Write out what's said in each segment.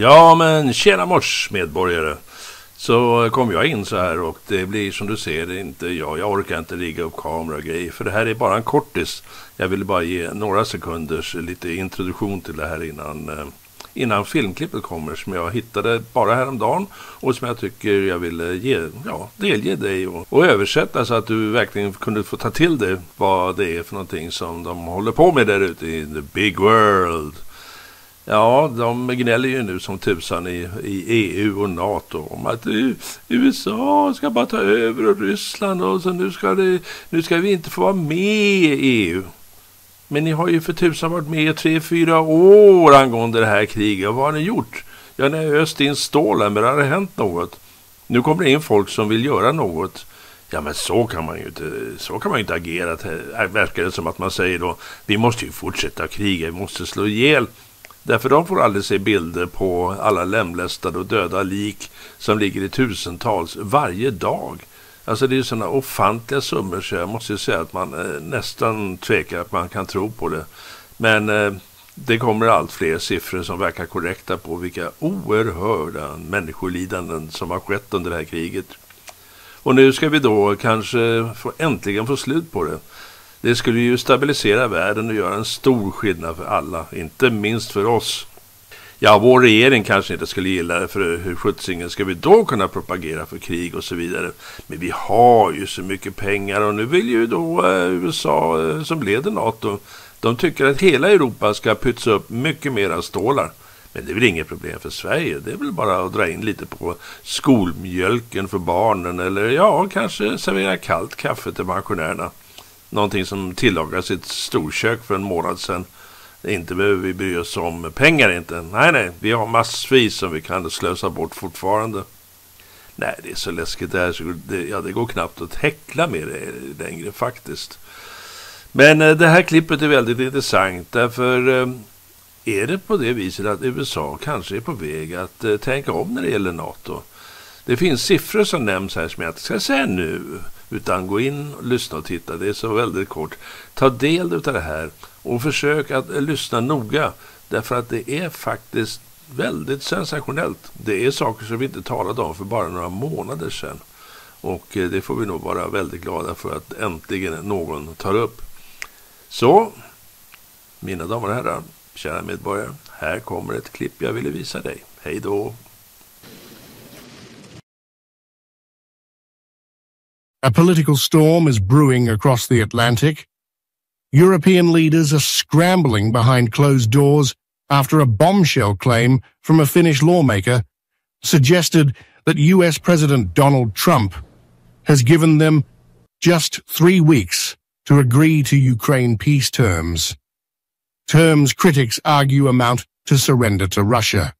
Ja, men tjena mors medborgare. Så kom jag in så här och det blir som du ser det inte jag orkar inte rigga upp kamera och grejer. För det här är bara en kortis. Jag ville bara ge några sekunders lite introduktion till det här innan filmklippet kommer, som jag hittade bara häromdagen och som jag tycker jag ville delge dig och översätta så att du verkligen kunde få ta till det vad det är för någonting som de håller på med där ute i the big world. Ja, de gnäller ju nu som tusan i EU och Nato om att USA ska bara ta över och Ryssland och så nu ska vi inte få vara med i EU. Men ni har ju för tusan varit med i 3-4 år angående det här kriget. Vad har ni gjort? Ja, ni har öst in stålen, men det har hänt något. Nu kommer det in folk som vill göra något. Ja, men så kan man ju inte agera. Det verkar det som att man säger då, vi måste ju fortsätta kriga, vi måste slå ihjäl. Därför de får aldrig se bilder på alla lemlästade och döda lik som ligger i tusentals varje dag. Alltså det är sådana ofantliga summor så jag måste ju säga att man nästan tvekar att man kan tro på det. Men det kommer allt fler siffror som verkar korrekta på vilka oerhörda människolidanden som har skett under det här kriget. Och nu ska vi då kanske äntligen få slut på det. Det skulle ju stabilisera världen och göra en stor skillnad för alla, inte minst för oss. Ja, vår regering kanske inte skulle gilla det, för hur skjutsingen ska vi då kunna propagera för krig och så vidare. Men vi har ju så mycket pengar och nu vill ju då USA som leder Nato, de tycker att hela Europa ska pytsa upp mycket mera stålar. Men det är väl inget problem för Sverige, det är väl bara att dra in lite på skolmjölken för barnen eller kanske servera kallt kaffe till pensionärerna. Någonting som tillagas i ett storkök för en månad sedan. Inte behöver vi bry oss om pengar inte. Nej, vi har massvis som vi kan slösa bort fortfarande. Nej, det är så läskigt där så det går knappt att häckla med det längre faktiskt. Men det här klippet är väldigt intressant därför är det på det viset att USA kanske är på väg att tänka om när det gäller Nato. Det finns siffror som nämns här som jag inte ska säga nu, utan gå in och lyssna och titta. Det är så väldigt kort. Ta del av det här och försök att lyssna noga, därför att det är faktiskt väldigt sensationellt. Det är saker som vi inte talade om för bara några månader sedan. Och det får vi nog vara väldigt glada för att äntligen någon tar upp. Så, mina damer och herrar, kära medborgare, här kommer ett klipp jag ville visa dig. Hej då! A political storm is brewing across the Atlantic. European leaders are scrambling behind closed doors after a bombshell claim from a Finnish lawmaker suggested that US President Donald Trump has given them just 3 weeks to agree to Ukraine peace terms. Terms critics argue amount to surrender to Russia.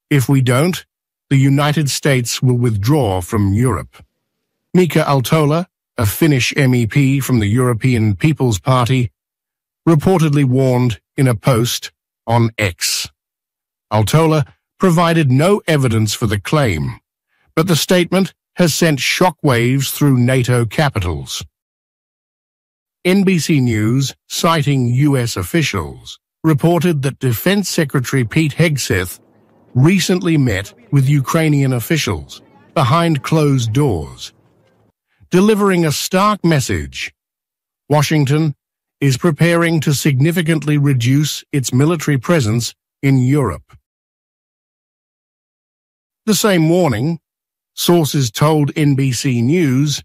If we don't, the United States will withdraw from Europe. Mika Aaltola, a Finnish MEP from the European People's Party, reportedly warned in a post on X. Aaltola provided no evidence for the claim, but the statement has sent shockwaves through NATO capitals. NBC News, citing U.S. officials, reported that Defense Secretary Pete Hegseth recently met with Ukrainian officials behind closed doors, delivering a stark message. Washington is preparing to significantly reduce its military presence in Europe. The same warning, sources told NBC News,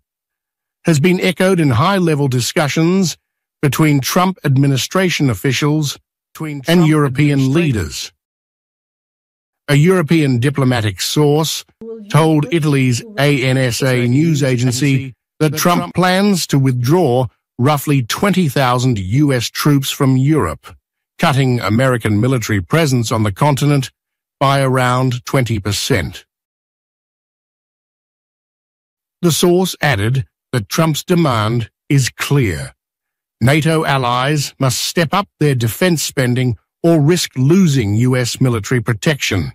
has been echoed in high-level discussions between Trump administration officials and European leaders. A European diplomatic source told Italy's ANSA news agency that Trump plans to withdraw roughly 20,000 US troops from Europe, cutting American military presence on the continent by around 20%. The source added that Trump's demand is clear. NATO allies must step up their defense spending or risk losing US military protection.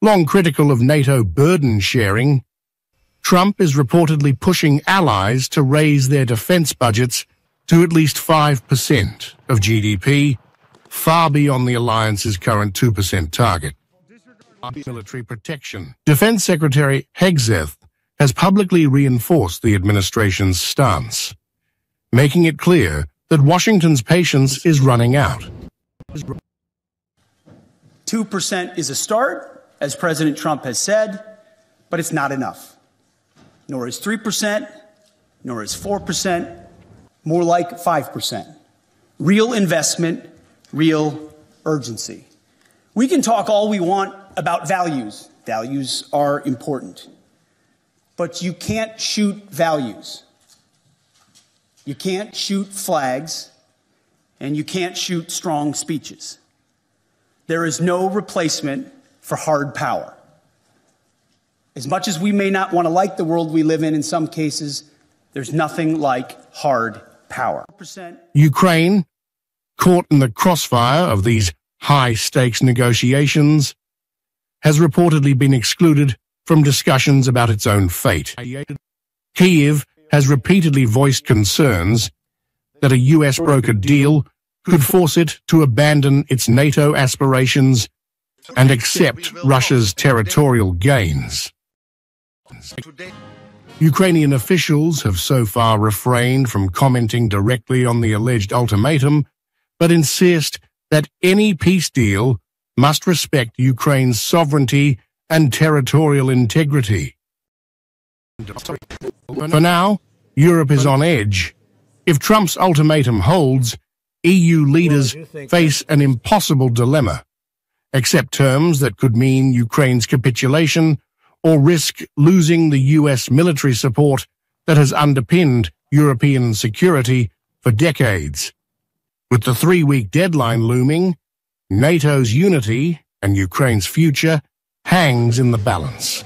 Long critical of NATO burden sharing, Trump is reportedly pushing allies to raise their defense budgets to at least 5% of GDP, far beyond the alliance's current 2% target. Military protection. Defense Secretary Hegseth has publicly reinforced the administration's stance, making it clear that Washington's patience is running out. 2% is a start, as President Trump has said, but it's not enough. Nor is 3%, nor is 4%, more like 5%. Real investment, real urgency. We can talk all we want about values. Values are important. But you can't shoot values. You can't shoot flags, and you can't shoot strong speeches. There is no replacement for hard power. As much as we may not want to like the world we live in some cases, there's nothing like hard power. Ukraine, caught in the crossfire of these high-stakes negotiations, has reportedly been excluded from discussions about its own fate. Kyiv has repeatedly voiced concerns that a US-brokered deal could force it to abandon its NATO aspirations and accept Russia's territorial gains. Ukrainian officials have so far refrained from commenting directly on the alleged ultimatum, but insist that any peace deal must respect Ukraine's sovereignty and territorial integrity. For now, Europe is on edge. If Trump's ultimatum holds, EU leaders face an impossible dilemma: accept terms that could mean Ukraine's capitulation, or risk losing the US military support that has underpinned European security for decades. With the 3-week deadline looming, NATO's unity and Ukraine's future hangs in the balance.